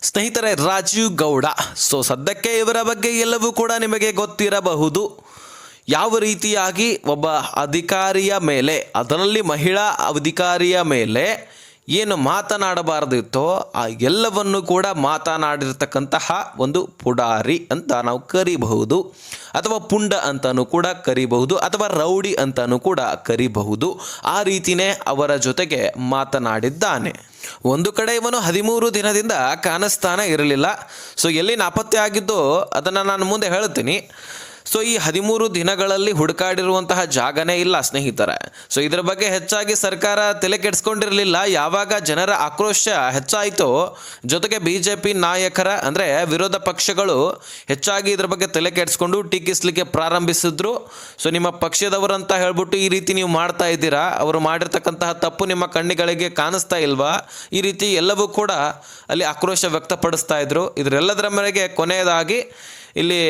ಸ್ನೇಹಿತರೆ, ರಾಜೀವ್ ಗೌಡ. ಸದ್ಯಕ್ಕೆ ಇವರ ಬಗ್ಗೆ ಎಲ್ಲವೂ ಕೂಡ ನಿಮಗೆ ಗೊತ್ತಿರಬಹುದು. ಯಾವ ರೀತಿಯಾಗಿ ಒಬ್ಬ ಅಧಿಕಾರಿಯ ಮೇಲೆ, ಅದರಲ್ಲಿ ಮಹಿಳಾ ಅಧಿಕಾರಿಯ ಮೇಲೆ ಏನು ಮಾತನಾಡಬಾರದಿತ್ತೋ ಆ ಎಲ್ಲವನ್ನು ಕೂಡ ಮಾತನಾಡಿರ್ತಕ್ಕಂತಹ ಒಂದು ಪುಡಾರಿ ಅಂತ ನಾವು ಕರಿಬಹುದು, ಅಥವಾ ಪುಂಡ ಅಂತಲೂ ಕೂಡ ಕರಿಬಹುದು, ಅಥವಾ ರೌಡಿ ಅಂತಲೂ ಕೂಡ ಕರಿಬಹುದು. ಆ ರೀತಿಯೇ ಅವರ ಜೊತೆಗೆ ಮಾತನಾಡಿದ್ದಾನೆ. ಒಂದು ಕಡೆ ಇವನು 13 ದಿನದಿಂದ ಕಾಣಿಸ್ತಾನೆ ಇರಲಿಲ್ಲ. ಎಲ್ಲಿ ನಾಪತ್ತೆ ಆಗಿದ್ದೋ ಅದನ್ನು ನಾನು ಮುಂದೆ ಹೇಳ್ತೀನಿ. ಈ 13 ದಿನಗಳಲ್ಲಿ ಹುಡುಕಾಡಿರುವಂತಹ ಜಾಗನೇ ಇಲ್ಲ ಸ್ನೇಹಿತರೆ. ಇದರ ಬಗ್ಗೆ ಹೆಚ್ಚಾಗಿ ಸರ್ಕಾರ ತಲೆ ಕೆಡಿಸ್ಕೊಂಡಿರಲಿಲ್ಲ. ಯಾವಾಗ ಜನರ ಆಕ್ರೋಶ ಹೆಚ್ಚಾಯಿತೋ, ಜೊತೆಗೆ BJP ನಾಯಕರ ಅಂದರೆ ವಿರೋಧ ಪಕ್ಷಗಳು ಹೆಚ್ಚಾಗಿ ಇದರ ಬಗ್ಗೆ ತಲೆ ಕೆಡಿಸ್ಕೊಂಡು ಟೀಕಿಸಲಿಕ್ಕೆ ಪ್ರಾರಂಭಿಸಿದ್ರು. ನಿಮ್ಮ ಪಕ್ಷದವರಂತ ಹೇಳ್ಬಿಟ್ಟು ಈ ರೀತಿ ನೀವು ಮಾಡ್ತಾ ಇದ್ದೀರಾ, ಅವರು ಮಾಡಿರ್ತಕ್ಕಂತಹ ತಪ್ಪು ನಿಮ್ಮ ಕಣ್ಣಿಗಳಿಗೆ ಕಾಣಿಸ್ತಾ ಇಲ್ವಾ, ಈ ರೀತಿ ಎಲ್ಲವೂ ಕೂಡ ಅಲ್ಲಿ ಆಕ್ರೋಶ ವ್ಯಕ್ತಪಡಿಸ್ತಾ ಇದ್ರು. ಇದರೆಲ್ಲದರ ಮೇರೆಗೆ ಕೊನೆಯದಾಗಿ ಇಲ್ಲಿ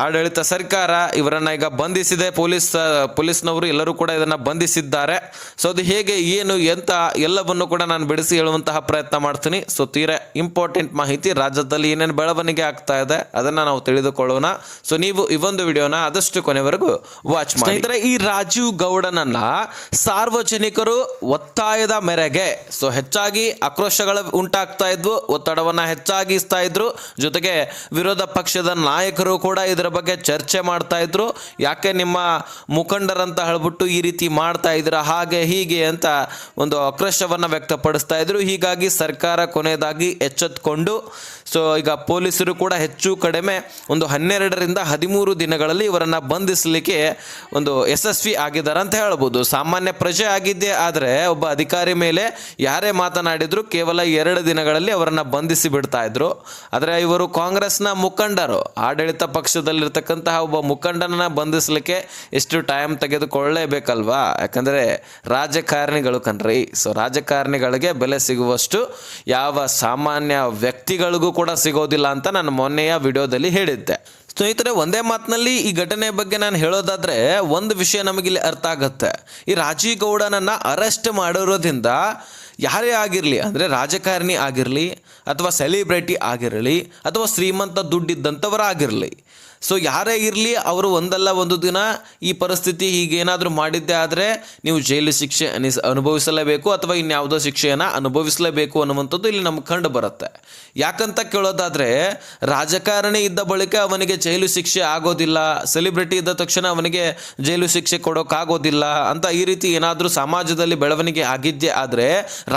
ಆಡಳಿತ ಸರ್ಕಾರ ಇವರನ್ನು ಈಗ ಬಂಧಿಸಿದೆ. ಪೊಲೀಸ್ನವರು ಎಲ್ಲರೂ ಕೂಡ ಇದನ್ನು ಬಂಧಿಸಿದ್ದಾರೆ. ಅದು ಹೇಗೆ, ಏನು, ಎಂತ ಎಲ್ಲವನ್ನು ಕೂಡ ನಾನು ಬಿಡಿಸಿ ಹೇಳುವಂತಹ ಪ್ರಯತ್ನ ಮಾಡ್ತೀನಿ. ತೀರಾ ಇಂಪಾರ್ಟೆಂಟ್ ಮಾಹಿತಿ, ರಾಜ್ಯದಲ್ಲಿ ಏನೇನು ಬೆಳವಣಿಗೆ ಆಗ್ತಾ ಇದೆ ಅದನ್ನು ನಾವು ತಿಳಿದುಕೊಳ್ಳೋಣ. ನೀವು ಈ ಒಂದು ವಿಡಿಯೋನ ಆದಷ್ಟು ಕೊನೆವರೆಗೂ ವಾಚ್ ಮಾಡಿ. ಸ್ನೇಹಿತರೆ, ಈ ರಾಜೀವ್ ಗೌಡನನ್ನ ಸಾರ್ವಜನಿಕರು ಒತ್ತಾಯದ ಮೇರೆಗೆ ಹೆಚ್ಚಾಗಿ ಆಕ್ರೋಶಗಳು ಉಂಟಾಗ್ತಾ ಇದ್ವು, ಒತ್ತಡವನ್ನು ಹೆಚ್ಚಾಗಿಸ್ತಾ ಇದ್ರು. ಜೊತೆಗೆ ವಿರೋಧ ಪಕ್ಷದ ನಾಯಕರು ಕೂಡ ಇದರ ಬಗ್ಗೆ ಚರ್ಚೆ ಮಾಡ್ತಾ ಇದ್ರು. ಯಾಕೆ ನಿಮ್ಮ ಮುಖಂಡರಂತ ಹೇಳ್ಬಿಟ್ಟು ಈ ರೀತಿ ಮಾಡ್ತಾ ಇದ್ದೀರಾ, ಹಾಗೆ ಹೀಗೆ ಅಂತ ಒಂದು ಆಕ್ರೋಶವನ್ನು ವ್ಯಕ್ತಪಡಿಸ್ತಾ ಇದ್ರು. ಹೀಗಾಗಿ ಸರ್ಕಾರ ಕೊನೆಯದಾಗಿ ಎಚ್ಚೆತ್ತುಕೊಂಡು ಈಗ ಪೊಲೀಸರು ಕೂಡ ಹೆಚ್ಚು ಕಡಿಮೆ ಒಂದು 12ರಿಂದ 13 ದಿನಗಳಲ್ಲಿ ಇವರನ್ನು ಬಂಧಿಸಲಿಕ್ಕೆ ಒಂದು ಯಶಸ್ವಿ ಆಗಿದ್ದಾರೆ ಅಂತ ಹೇಳ್ಬೋದು. ಸಾಮಾನ್ಯ ಪ್ರಜೆ ಆಗಿದ್ದೇ ಆದರೆ ಒಬ್ಬ ಅಧಿಕಾರಿ ಮೇಲೆ ಯಾರೇ ಮಾತನಾಡಿದ್ರು ಕೇವಲ 2 ದಿನಗಳಲ್ಲಿ ಅವರನ್ನು ಬಂಧಿಸಿ ಬಿಡ್ತಾ ಇದ್ರು. ಆದರೆ ಇವರು ಕಾಂಗ್ರೆಸ್ನ ಮುಖಂಡರು, ಆಡಳಿತ ಪಕ್ಷದಲ್ಲಿರ್ತಕ್ಕಂತಹ ಒಬ್ಬ ಮುಖಂಡನನ್ನ ಬಂಧಿಸಲಿಕ್ಕೆ ಎಷ್ಟು ಟೈಮ್ ತೆಗೆದುಕೊಳ್ಳಲೇಬೇಕಲ್ವಾ? ಯಾಕಂದರೆ ರಾಜಕಾರಣಿಗಳು ಕಣ್ರಿ. ರಾಜಕಾರಣಿಗಳಿಗೆ ಬೆಲೆ ಸಿಗುವಷ್ಟು ಯಾವ ಸಾಮಾನ್ಯ ವ್ಯಕ್ತಿಗಳಿಗೂ ಕೂಡ ಸಿಗೋದಿಲ್ಲ ಅಂತ ನಾನು ಮೊನ್ನೆಯ ವಿಡಿಯೋದಲ್ಲಿ ಹೇಳಿದ್ದೆ. ಸ್ನೇಹಿತರೆ, ಒಂದೇ ಮಾತಿನಲ್ಲಿ ಈ ಘಟನೆ ಬಗ್ಗೆ ನಾನು ಹೇಳೋದಾದ್ರೆ ಒಂದು ವಿಷಯ ನಮಗಿಲ್ಲಿ ಅರ್ಥ ಆಗುತ್ತೆ. ಈ ರಾಜೀವ್ ಗೌಡನನ್ನು ಅರೆಸ್ಟ್ ಮಾಡಿರೋದ್ರಿಂದ ಯಾರೇ ಆಗಿರಲಿ, ಅಂದರೆ ರಾಜಕಾರಣಿ ಆಗಿರಲಿ, ಅಥವಾ ಸೆಲಿಬ್ರಿಟಿ ಆಗಿರಲಿ, ಅಥವಾ ಶ್ರೀಮಂತ ದುಡ್ಡಿದ್ದಂಥವರಾಗಿರಲಿ, ಯಾರೇ ಇರಲಿ, ಅವರು ಒಂದಲ್ಲ ಒಂದು ದಿನ ಈ ಪರಿಸ್ಥಿತಿ ಹೀಗೇನಾದರೂ ಮಾಡಿದ್ದೆ ಆದರೆ ನೀವು ಜೈಲು ಶಿಕ್ಷೆ ಅನುಭವಿಸಲೇಬೇಕು, ಅಥವಾ ಇನ್ಯಾವುದೋ ಶಿಕ್ಷೆಯನ್ನು ಅನುಭವಿಸಲೇಬೇಕು ಅನ್ನುವಂಥದ್ದು ಇಲ್ಲಿ ನಮ್ಗೆ ಕಂಡು ಬರುತ್ತೆ. ಯಾಕಂತ ಕೇಳೋದಾದರೆ, ರಾಜಕಾರಣಿ ಇದ್ದ ಬಳಿಕ ಅವನಿಗೆ ಜೈಲು ಶಿಕ್ಷೆ ಆಗೋದಿಲ್ಲ, ಸೆಲಿಬ್ರಿಟಿ ಇದ್ದ ತಕ್ಷಣ ಅವನಿಗೆ ಜೈಲು ಶಿಕ್ಷೆ ಕೊಡೋಕ್ಕಾಗೋದಿಲ್ಲ ಅಂತ ಈ ರೀತಿ ಏನಾದರೂ ಸಮಾಜದಲ್ಲಿ ಬೆಳವಣಿಗೆ ಆಗಿದ್ದೇ ಆದರೆ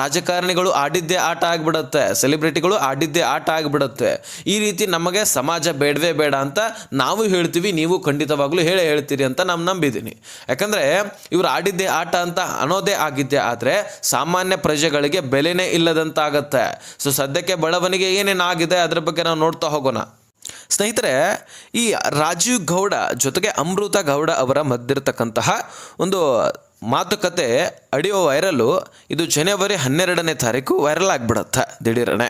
ರಾಜಕಾರಣಿಗಳು ಆಡಿದ್ದೇ ಆಟ ಆಗಿಬಿಡುತ್ತೆ, ಸೆಲಿಬ್ರಿಟಿಗಳು ಆಡಿದ್ದೇ ಆಟ ಆಗಿಬಿಡುತ್ತೆ. ಈ ರೀತಿ ನಮಗೆ ಸಮಾಜ ಬೇಡವೇ ಬೇಡ ಅಂತ ನಾವು ಹೇಳ್ತೀವಿ, ನೀವು ಖಂಡಿತವಾಗ್ಲೂ ಹೇಳ್ತೀರಿ ಅಂತ ನಾನು ನಂಬಿದ್ದೀನಿ. ಯಾಕಂದರೆ ಇವರು ಆಡಿದ್ದೇ ಆಟ ಅಂತ ಅನ್ನೋದೇ ಆಗಿದ್ದೆ ಆದರೆ ಸಾಮಾನ್ಯ ಪ್ರಜೆಗಳಿಗೆ ಬೆಲೆನೇ ಇಲ್ಲದಂತಾಗತ್ತೆ. ಸದ್ಯಕ್ಕೆ ಬೆಳವಣಿಗೆ ಏನೇನಾಗಿದೆ ಅದರ ಬಗ್ಗೆ ನಾವು ನೋಡ್ತಾ ಹೋಗೋಣ. ಸ್ನೇಹಿತರೆ, ಈ ರಾಜೀವ್ ಗೌಡ ಜೊತೆಗೆ ಅಮೃತ ಗೌಡ ಅವರ ಮಧ್ಯರ್ತಕ್ಕಂತಹ ಒಂದು ಮಾತುಕತೆ ಆಡಿಯೋ ವೈರಲ್ಲು, ಇದು ಜನವರಿ 12ನೇ ತಾರೀಕು ವೈರಲ್ ಆಗಿಬಿಡುತ್ತೆ ದಿಢೀರನೆ.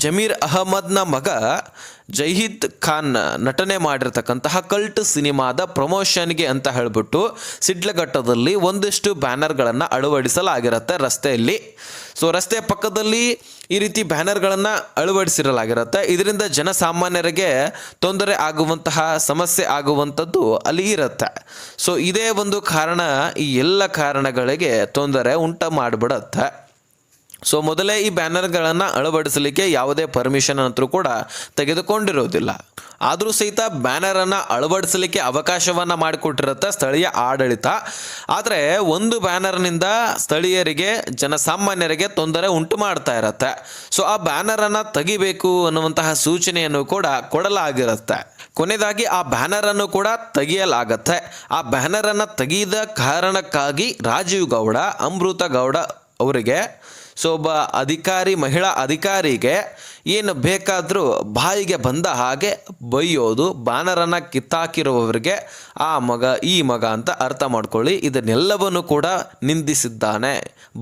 ಜಮೀರ್ ಅಹಮದ್ನ ಮಗ ಜಹೀದ್ ಖಾನ್ ನಟನೆ ಮಾಡಿರ್ತಕ್ಕಂತಹ ಕಲ್ಟ್ ಸಿನಿಮಾದ ಪ್ರಮೋಷನ್ಗೆ ಅಂತ ಹೇಳಿಬಿಟ್ಟು ಸಿಡ್ಲಘಟ್ಟದಲ್ಲಿ ಒಂದಿಷ್ಟು ಬ್ಯಾನರ್ಗಳನ್ನು ಅಳವಡಿಸಲಾಗಿರುತ್ತೆ ರಸ್ತೆಯಲ್ಲಿ. ರಸ್ತೆಯ ಪಕ್ಕದಲ್ಲಿ ಈ ರೀತಿ ಬ್ಯಾನರ್ಗಳನ್ನು ಅಳವಡಿಸಿರಲಾಗಿರುತ್ತೆ. ಇದರಿಂದ ಜನಸಾಮಾನ್ಯರಿಗೆ ತೊಂದರೆ ಆಗುವಂತಹ ಸಮಸ್ಯೆ ಆಗುವಂಥದ್ದು ಅಲ್ಲಿ ಇರುತ್ತೆ. ಇದೇ ಒಂದು ಕಾರಣ, ಈ ಎಲ್ಲ ಕಾರಣಗಳಿಗೆ ತೊಂದರೆ ಉಂಟು ಮಾಡಿಬಿಡುತ್ತೆ. ಮೊದಲೇ ಈ ಬ್ಯಾನರ್ಗಳನ್ನು ಅಳವಡಿಸಲಿಕ್ಕೆ ಯಾವುದೇ ಪರ್ಮಿಷನ್ ಅಂತೂ ಕೂಡ ತೆಗೆದುಕೊಂಡಿರೋದಿಲ್ಲ. ಆದರೂ ಸಹಿತ ಬ್ಯಾನರನ್ನು ಅಳವಡಿಸಲಿಕ್ಕೆ ಅವಕಾಶವನ್ನು ಮಾಡಿಕೊಟ್ಟಿರುತ್ತೆ ಸ್ಥಳೀಯ ಆಡಳಿತ. ಆದರೆ ಒಂದು ಬ್ಯಾನರ್ನಿಂದ ಸ್ಥಳೀಯರಿಗೆ, ಜನಸಾಮಾನ್ಯರಿಗೆ ತೊಂದರೆ ಉಂಟು ಮಾಡ್ತಾ ಇರುತ್ತೆ. ಆ ಬ್ಯಾನರನ್ನು ತೆಗಿಬೇಕು ಅನ್ನುವಂತಹ ಸೂಚನೆಯನ್ನು ಕೂಡ ಕೊಡಲಾಗಿರುತ್ತೆ. ಕೊನೆಯದಾಗಿ ಆ ಬ್ಯಾನರನ್ನು ಕೂಡ ತೆಗೆಯಲಾಗತ್ತೆ. ಆ ಬ್ಯಾನರನ್ನು ತೆಗೆದ ಕಾರಣಕ್ಕಾಗಿ ರಾಜೀವ್ ಗೌಡ, ಅಮೃತ ಗೌಡ ಅವರಿಗೆ, ಒಬ್ಬ ಅಧಿಕಾರಿ, ಮಹಿಳಾ ಅಧಿಕಾರಿಗೆ ಏನು ಬೇಕಾದರೂ ಬಾಯಿಗೆ ಬಂದ ಹಾಗೆ ಬೈಯೋದು, ಬ್ಯಾನರನ್ನು ಕಿತ್ತಾಕಿರುವವರಿಗೆ ಆ ಮಗ ಈ ಮಗ ಅಂತ ಅರ್ಥ ಮಾಡ್ಕೊಳ್ಳಿ, ಇದನ್ನೆಲ್ಲವನ್ನು ಕೂಡ ನಿಂದಿಸಿದ್ದಾನೆ,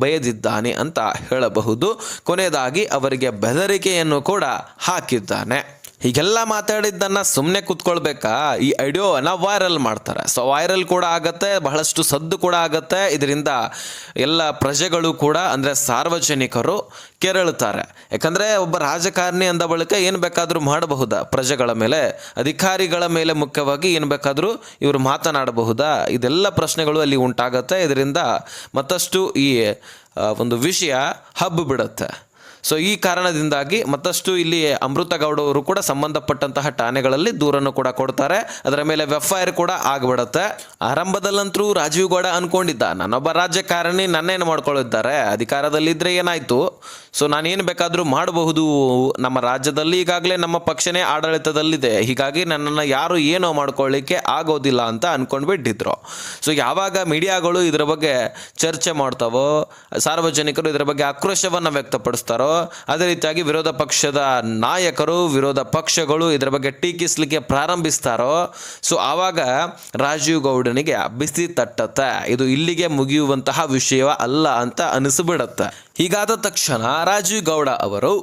ಬೈದಿದ್ದಾನೆ ಅಂತ ಹೇಳಬಹುದು. ಕೊನೆಯದಾಗಿ ಅವರಿಗೆ ಬೆದರಿಕೆಯನ್ನು ಕೂಡ ಹಾಕಿದ್ದಾನೆ. ಹೀಗೆಲ್ಲ ಮಾತಾಡಿದ್ದನ್ನು ಸುಮ್ಮನೆ ಕೂತ್ಕೊಳ್ಬೇಕಾ, ಈ ಆಡಿಯೋವನ್ನು ವೈರಲ್ ಮಾಡ್ತಾರೆ. ಸೊ ವೈರಲ್ ಕೂಡ ಆಗತ್ತೆ, ಬಹಳಷ್ಟು ಸದ್ದು ಕೂಡ ಆಗತ್ತೆ. ಇದರಿಂದ ಎಲ್ಲ ಪ್ರಜೆಗಳು ಕೂಡ ಅಂದರೆ ಸಾರ್ವಜನಿಕರು ಕೆರಳುತ್ತಾರೆ. ಯಾಕಂದರೆ ಒಬ್ಬ ರಾಜಕಾರಣಿ ಅಂದ ಬಳಿಕ ಏನು ಬೇಕಾದರೂ ಮಾಡಬಹುದಾ, ಪ್ರಜೆಗಳ ಮೇಲೆ, ಅಧಿಕಾರಿಗಳ ಮೇಲೆ ಮುಖ್ಯವಾಗಿ ಏನು ಬೇಕಾದರೂ ಇವರು ಮಾತನಾಡಬಹುದಾ, ಇದೆಲ್ಲ ಪ್ರಶ್ನೆಗಳು ಅಲ್ಲಿ ಉಂಟಾಗತ್ತೆ. ಇದರಿಂದ ಮತ್ತಷ್ಟು ಈ ಒಂದು ವಿಷಯ ಹಬ್ಬ ಬಿಡುತ್ತೆ. ಸೊ ಈ ಕಾರಣದಿಂದಾಗಿ ಮತ್ತಷ್ಟು ಇಲ್ಲಿ ಅಮೃತ ಗೌಡ ಅವರು ಕೂಡ ಸಂಬಂಧಪಟ್ಟಂತಹ ಠಾಣೆಗಳಲ್ಲಿ ದೂರನ್ನು ಕೂಡ ಕೊಡ್ತಾರೆ. ಅದರ ಮೇಲೆ ಎಫ್ಐಆರ್ ಕೂಡ ಆಗಿಬಿಡುತ್ತೆ. ಆರಂಭದಲ್ಲಂತರೂ ರಾಜೀವ್ ಗೌಡ ಅನ್ಕೊಂಡಿದ್ದ, ನಾನೊಬ್ಬ ರಾಜಕಾರಣಿ, ನನ್ನೇನು ಮಾಡ್ಕೊಳ್ಳಿದ್ದಾರೆ, ಅಧಿಕಾರದಲ್ಲಿದ್ದರೆ ಏನಾಯಿತು, ಸೊ ನಾನೇನು ಬೇಕಾದರೂ ಮಾಡಬಹುದು, ನಮ್ಮ ರಾಜ್ಯದಲ್ಲಿ ಈಗಾಗಲೇ ನಮ್ಮ ಪಕ್ಷನೇ ಆಡಳಿತದಲ್ಲಿದೆ, ಹೀಗಾಗಿ ನನ್ನನ್ನು ಯಾರು ಏನೋ ಮಾಡ್ಕೊಳ್ಳಿಕ್ಕೆ ಆಗೋದಿಲ್ಲ ಅಂತ ಅಂದ್ಕೊಂಡ್ಬಿಟ್ಟಿದ್ರು. ಸೊ ಯಾವಾಗ ಮೀಡಿಯಾಗಳು ಇದರ ಬಗ್ಗೆ ಚರ್ಚೆ ಮಾಡ್ತಾವೋ, ಸಾರ್ವಜನಿಕರು ಇದರ ಬಗ್ಗೆ ಆಕ್ರೋಶವನ್ನು ವ್ಯಕ್ತಪಡಿಸ್ತಾರೋ, ಅದೇ ರೀತಿಯಾಗಿ ವಿರೋಧ ಪಕ್ಷದ ನಾಯಕರು, ವಿರೋಧ ಪಕ್ಷಗಳು ಇದರ ಬಗ್ಗೆ ಟೀಕಿಸಲಿಕ್ಕೆ ಪ್ರಾರಂಭಿಸ್ತಾರೋ, ಸೊ ಆವಾಗ ರಾಜೀವ್ ಗೌಡನಿಗೆ ಬಿಸಿ ತಟ್ಟತ್ತೆ. ಇದು ಇಲ್ಲಿಗೆ ಮುಗಿಯುವಂತಹ ವಿಷಯ ಅಲ್ಲ ಅಂತ ಅನಿಸ್ಬಿಡತ್ತೆ. ಹೀಗಾದ ತಕ್ಷಣ ರಾಜೀವ್ ಗೌಡ ಅವರು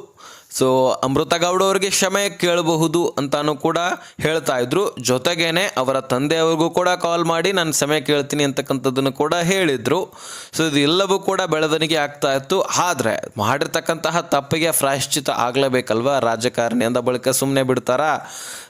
ಸೊ ಅಮೃತ ಗೌಡ ಅವರಿಗೆ ಕ್ಷಮೆ ಕೇಳಬಹುದು ಅಂತಾನು ಕೂಡ ಹೇಳ್ತಾ ಇದ್ರು. ಜೊತೆಗೇನೆ ಅವರ ತಂದೆಯವ್ರಿಗೂ ಕೂಡ ಕಾಲ್ ಮಾಡಿ ನಾನು ಕ್ಷಮೆ ಕೇಳ್ತೀನಿ ಅಂತಕ್ಕಂಥದ್ದನ್ನು ಕೂಡ ಹೇಳಿದ್ರು. ಸೊ ಇದು ಎಲ್ಲವೂ ಕೂಡ ಬೆಳವಣಿಗೆ ಆಗ್ತಾ ಇತ್ತು. ಆದರೆ ಮಾಡಿರ್ತಕ್ಕಂತಹ ತಪ್ಪಿಗೆ ಪ್ರಾಯಶ್ಚಿತ ಆಗಲೇಬೇಕಲ್ವ, ರಾಜಕಾರಣಿ ಅಂದ ಬಳಿಕ ಸುಮ್ಮನೆ ಬಿಡ್ತಾರಾ?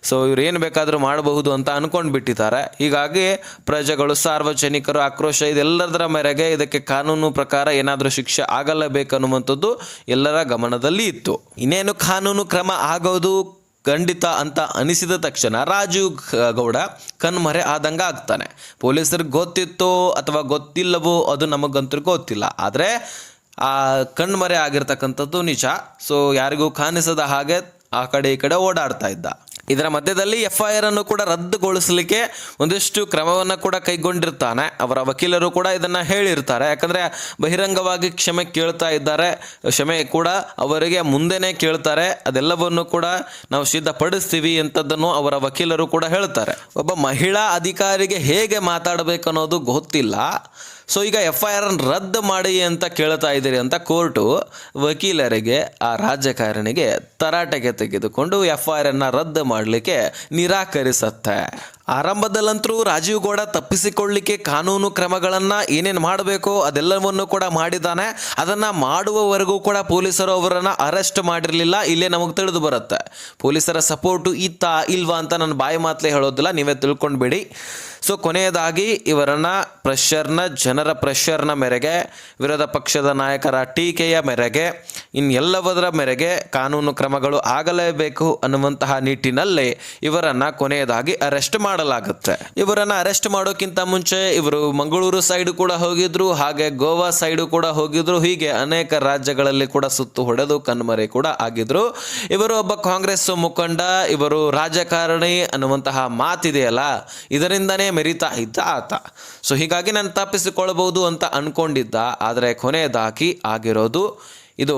ಸೊ ಇವ್ರು ಏನು ಬೇಕಾದರೂ ಮಾಡಬಹುದು ಅಂತ ಅನ್ಕೊಂಡು ಬಿಟ್ಟಿದ್ದಾರೆ. ಹೀಗಾಗಿ ಪ್ರಜೆಗಳು, ಸಾರ್ವಜನಿಕರು ಆಕ್ರೋಶ ಇದೆಲ್ಲದರ ಮೇರೆಗೆ ಇದಕ್ಕೆ ಕಾನೂನು ಪ್ರಕಾರ ಏನಾದರೂ ಶಿಕ್ಷೆ ಆಗಲೇಬೇಕನ್ನುವಂಥದ್ದು ಎಲ್ಲರ ಗಮನದಲ್ಲಿ ಇತ್ತು. ಇನ್ನೇನು ಕಾನೂನು ಕ್ರಮ ಆಗೋದು ಖಂಡಿತ ಅಂತ ಅನಿಸಿದ ತಕ್ಷಣ ರಾಜೀವ್ ಗೌಡ ಕಣ್ಮರೆ ಆದಂಗೆ ಆಗ್ತಾನೆ. ಪೊಲೀಸರಿಗೆ ಗೊತ್ತಿತ್ತೋ ಅಥವಾ ಗೊತ್ತಿಲ್ಲವೋ ಅದು ನಮಗಂತೂ ಗೊತ್ತಿಲ್ಲ, ಆದರೆ ಆ ಕಣ್ಮರೆ ಆಗಿರ್ತಕ್ಕಂಥದ್ದು ನಿಜ. ಸೊ ಯಾರಿಗೂ ಕಾಣಿಸದ ಹಾಗೆ ಆ ಕಡೆ ಈ ಕಡೆ ಓಡಾಡ್ತಾ ಇದ್ದ. ಇದರ ಮಧ್ಯದಲ್ಲಿ ಎಫ್ಐಆರ್ ಅನ್ನು ಕೂಡ ರದ್ದುಗೊಳಿಸಲಿಕ್ಕೆ ಒಂದಿಷ್ಟು ಕ್ರಮವನ್ನು ಕೂಡ ಕೈಗೊಂಡಿರ್ತಾನೆ. ಅವರ ವಕೀಲರು ಕೂಡ ಇದನ್ನು ಹೇಳಿರ್ತಾರೆ. ಯಾಕಂದರೆ ಬಹಿರಂಗವಾಗಿ ಕ್ಷಮೆ ಕೇಳ್ತಾ ಇದ್ದಾರೆ, ಕ್ಷಮೆ ಕೂಡ ಅವರಿಗೆ ಮುಂದೆನೇ ಕೇಳ್ತಾರೆ, ಅದೆಲ್ಲವನ್ನು ಕೂಡ ನಾವು ಸಿದ್ಧಪಡಿಸ್ತೀವಿ ಅಂತದನ್ನು ಅವರ ವಕೀಲರು ಕೂಡ ಹೇಳ್ತಾರೆ. ಒಬ್ಬ ಮಹಿಳಾ ಅಧಿಕಾರಿಗೆ ಹೇಗೆ ಮಾತಾಡಬೇಕು ಅನ್ನೋದು ಗೊತ್ತಿಲ್ಲ. ಸೊ ಈಗ ಎಫ್ಐಆರ್ ರದ್ದು ಮಾಡಿ ಅಂತ ಕೇಳ್ತಾ ಇದ್ದೀರಿ ಅಂತ ಕೋರ್ಟು ವಕೀಲರಿಗೆ, ಆ ರಾಜಕಾರಣಿಗೆ ತರಾಟೆಗೆ ತೆಗೆದುಕೊಂಡು ಎಫ್ಐಆರ್ ಅನ್ನು ರದ್ದು ಮಾಡಲಿಕ್ಕೆ ನಿರಾಕರಿಸುತ್ತೆ. ಆರಂಭದಲ್ಲಂತರೂ ರಾಜೀವ್ ಗೌಡ ತಪ್ಪಿಸಿಕೊಳ್ಳಲಿಕ್ಕೆ ಕಾನೂನು ಕ್ರಮಗಳನ್ನು ಏನೇನು ಮಾಡಬೇಕೋ ಅದೆಲ್ಲವನ್ನು ಕೂಡ ಮಾಡಿದ್ದಾನೆ. ಅದನ್ನು ಮಾಡುವವರೆಗೂ ಕೂಡ ಪೊಲೀಸರು ಅವರನ್ನು ಅರೆಸ್ಟ್ ಮಾಡಿರಲಿಲ್ಲ. ಇಲ್ಲೇ ನಮಗೆ ತಿಳಿದು ಬರುತ್ತೆ. ಪೊಲೀಸರ ಸಪೋರ್ಟು ಇತ್ತಾ ಇಲ್ವಾ ಅಂತ ನಾನು ಬಾಯಿ ಮಾತಲೇ ಹೇಳೋದಿಲ್ಲ, ನೀವೇ ತಿಳ್ಕೊಂಡ್ಬಿಡಿ. ಸೊ ಕೊನೆಯದಾಗಿ ಇವರನ್ನು ಜನರ ಪ್ರೆಷರ್ನ ಮೇರೆಗೆ, ವಿರೋಧ ಪಕ್ಷದ ನಾಯಕರ ಟೀಕೆಯ ಮೇರೆಗೆ, ಇನ್ನೆಲ್ಲದರ ಮೇರೆಗೆ ಕಾನೂನು ಕ್ರಮಗಳು ಆಗಲೇಬೇಕು ಅನ್ನುವಂತಹ ನಿಟ್ಟಿನಲ್ಲಿ ಇವರನ್ನು ಕೊನೆಯದಾಗಿ ಅರೆಸ್ಟ್ ಮಾಡಲಾಗುತ್ತೆ. ಇವರನ್ನು ಅರೆಸ್ಟ್ ಮಾಡೋಕ್ಕಿಂತ ಮುಂಚೆ ಇವರು ಮಂಗಳೂರು ಸೈಡು ಕೂಡ ಹೋಗಿದ್ರು, ಹಾಗೆ ಗೋವಾ ಸೈಡು ಕೂಡ ಹೋಗಿದ್ರು. ಹೀಗೆ ಅನೇಕ ರಾಜ್ಯಗಳಲ್ಲಿ ಕೂಡ ಸುತ್ತು ಹೊಡೆದು ಕಣ್ಮರೆ ಕೂಡ ಆಗಿದ್ರು. ಇವರು ಒಬ್ಬ ಕಾಂಗ್ರೆಸ್ ಮುಖಂಡ, ಇವರು ರಾಜಕಾರಣಿ ಅನ್ನುವಂತಹ ಮಾತಿದೆಯಲ್ಲ, ಇದರಿಂದನೇ ಮೆರಿತಾ ಇದ್ದ ಆತ. ಸೊ ಹೀಗಾಗಿ ನಾನು ತಪ್ಪಿಸಿಕೊಳ್ಳಬಹುದು ಅಂತ ಅನ್ಕೊಂಡಿದ್ದ. ಆದರೆ ಕೊನೆಯದಾಗಿ ಆಗಿರೋದು ಇದು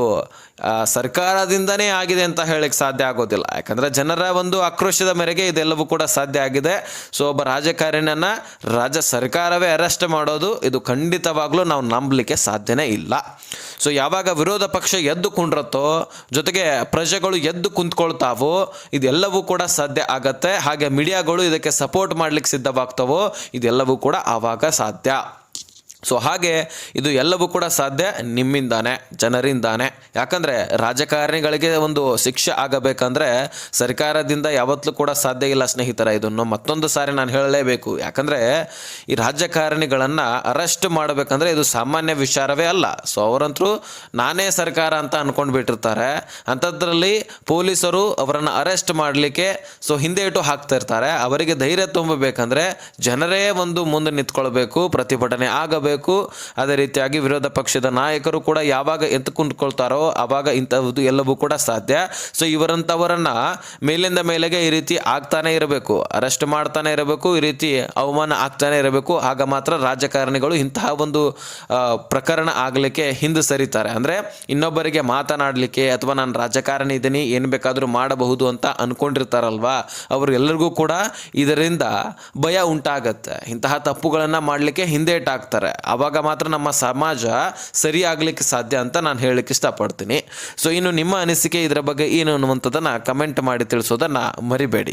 ಸರ್ಕಾರದಿಂದನೇ ಆಗಿದೆ ಅಂತ ಹೇಳಕ್ಕೆ ಸಾಧ್ಯ ಆಗೋದಿಲ್ಲ. ಯಾಕಂದರೆ ಜನರ ಒಂದು ಆಕ್ರೋಶದ ಮೇರೆಗೆ ಇದೆಲ್ಲವೂ ಕೂಡ ಸಾಧ್ಯ ಆಗಿದೆ. ಸೊ ಒಬ್ಬ ರಾಜಕಾರಣಿಯನ್ನು ರಾಜ್ಯ ಸರ್ಕಾರವೇ ಅರೆಸ್ಟ್ ಮಾಡೋದು ಇದು ಖಂಡಿತವಾಗ್ಲೂ ನಾವು ನಂಬಲಿಕ್ಕೆ ಸಾಧ್ಯನೇ ಇಲ್ಲ. ಸೊ ಯಾವಾಗ ವಿರೋಧ ಪಕ್ಷ ಎದ್ದು ಕುಂಡ್ರತ್ತೋ, ಜೊತೆಗೆ ಪ್ರಜೆಗಳು ಎದ್ದು ಕುಂತ್ಕೊಳ್ತಾವೋ, ಇದೆಲ್ಲವೂ ಕೂಡ ಸಾಧ್ಯ ಆಗತ್ತೆ. ಹಾಗೆ ಮೀಡಿಯಾಗಳು ಇದಕ್ಕೆ ಸಪೋರ್ಟ್ ಮಾಡ್ಲಿಕ್ಕೆ ಸಿದ್ಧವಾಗ್ತಾವೋ, ಇದೆಲ್ಲವೂ ಕೂಡ ಆವಾಗ ಸಾಧ್ಯ. ಸೊ ಹಾಗೆ ಇದು ಎಲ್ಲವೂ ಕೂಡ ಸಾಧ್ಯ ನಿಮ್ಮಿಂದಾನೆ, ಜನರಿಂದಾನೆ. ಯಾಕಂದರೆ ರಾಜಕಾರಣಿಗಳಿಗೆ ಒಂದು ಶಿಕ್ಷೆ ಆಗಬೇಕಂದ್ರೆ ಸರ್ಕಾರದಿಂದ ಯಾವತ್ತೂ ಕೂಡ ಸಾಧ್ಯ ಇಲ್ಲ ಸ್ನೇಹಿತರ. ಇದನ್ನು ಮತ್ತೊಂದು ಸಾರಿ ನಾನು ಹೇಳಲೇಬೇಕು. ಯಾಕಂದರೆ ಈ ರಾಜಕಾರಣಿಗಳನ್ನು ಅರೆಸ್ಟ್ ಮಾಡಬೇಕಂದ್ರೆ ಇದು ಸಾಮಾನ್ಯ ವಿಚಾರವೇ ಅಲ್ಲ. ಸೊ ಅವರಂತರೂ ನಾನೇ ಸರ್ಕಾರ ಅಂತ ಅಂದ್ಕೊಂಡು ಬಿಟ್ಟಿರ್ತಾರೆ. ಅಂಥದ್ರಲ್ಲಿ ಪೊಲೀಸರು ಅವರನ್ನು ಅರೆಸ್ಟ್ ಮಾಡಲಿಕ್ಕೆ ಸೊ ಹಿಂದೆ ಇಟ್ಟು ಹಾಕ್ತಾ ಇರ್ತಾರೆ. ಅವರಿಗೆ ಧೈರ್ಯ ತುಂಬಬೇಕಂದ್ರೆ ಜನರೇ ಒಂದು ಮುಂದೆ ನಿಂತ್ಕೊಳ್ಬೇಕು, ಪ್ರತಿಭಟನೆ ಆಗಬೇಕು. ಅದೇ ರೀತಿಯಾಗಿ ವಿರೋಧ ಪಕ್ಷದ ನಾಯಕರು ಕೂಡ ಯಾವಾಗ ಎದ್ದು ಕುಂತ್ಕೊಳ್ತಾರೋ ಆವಾಗ ಇಂಥದ್ದು ಎಲ್ಲವೂ ಕೂಡ ಸಾಧ್ಯ. ಸೊ ಇವರಂಥವರನ್ನ ಮೇಲಿಂದ ಮೇಲೆಗೆ ಈ ರೀತಿ ಆಗ್ತಾನೆ ಇರಬೇಕು, ಅರೆಸ್ಟ್ ಮಾಡ್ತಾನೆ ಇರಬೇಕು, ಈ ರೀತಿ ಅವಮಾನ ಆಗ್ತಾನೆ ಇರಬೇಕು. ಆಗ ಮಾತ್ರ ರಾಜಕಾರಣಿಗಳು ಇಂತಹ ಒಂದು ಪ್ರಕರಣ ಆಗಲಿಕ್ಕೆ ಹಿಂದೆ ಸರಿತಾರೆ. ಅಂದರೆ ಇನ್ನೊಬ್ಬರಿಗೆ ಮಾತನಾಡಲಿಕ್ಕೆ ಅಥವಾ ನಾನು ರಾಜಕಾರಣಿ ಇದ್ದೀನಿ, ಏನು ಬೇಕಾದರೂ ಮಾಡಬಹುದು ಅಂತ ಅಂದ್ಕೊಂಡಿರ್ತಾರಲ್ವಾ, ಅವರು ಎಲ್ಲರಿಗೂ ಕೂಡ ಇದರಿಂದ ಭಯ ಉಂಟಾಗತ್ತೆ. ಇಂತಹ ತಪ್ಪುಗಳನ್ನು ಮಾಡಲಿಕ್ಕೆ ಹಿಂದೇಟಾಗ್ತಾರೆ. ಆವಾಗ ಮಾತ್ರ ನಮ್ಮ ಸಮಾಜ ಸರಿ ಆಗ್ಲಿಕ್ಕೆ ಸಾಧ್ಯ ಅಂತ ನಾನು ಹೇಳಲಿಕ್ಕೆ ಇಷ್ಟಪಡ್ತೀನಿ. ಸೊ ಇನ್ನು ನಿಮ್ಮ ಅನಿಸಿಕೆ ಇದರ ಬಗ್ಗೆ ಏನು ಅನ್ನುವಂಥದ್ದನ್ನು ಕಮೆಂಟ್ ಮಾಡಿ ತಿಳಿಸೋದನ್ನು ಮರಿಬೇಡಿ.